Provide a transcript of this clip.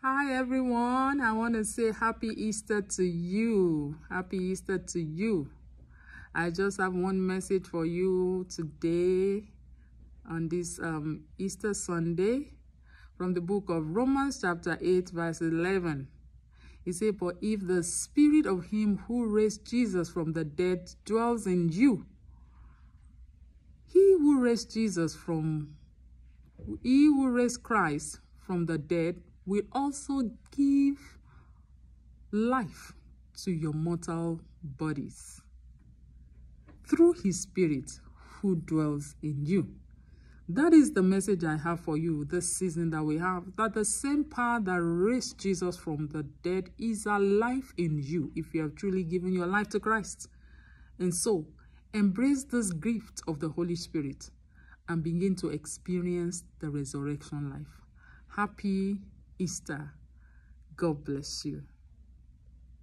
Hi everyone, I want to say happy Easter to you. Happy Easter to you. I just have one message for you today on this Easter Sunday from the book of Romans chapter 8 verse 11. It says, "But if the spirit of him who raised Jesus from the dead dwells in you, he who raised Christ from the dead will also give life to your mortal bodies through his spirit who dwells in you." That is the message I have for you this season, that we have, that the same power that raised Jesus from the dead is alive in you if you have truly given your life to Christ. And so, embrace this gift of the Holy Spirit and begin to experience the resurrection life. Happy Easter. God bless you.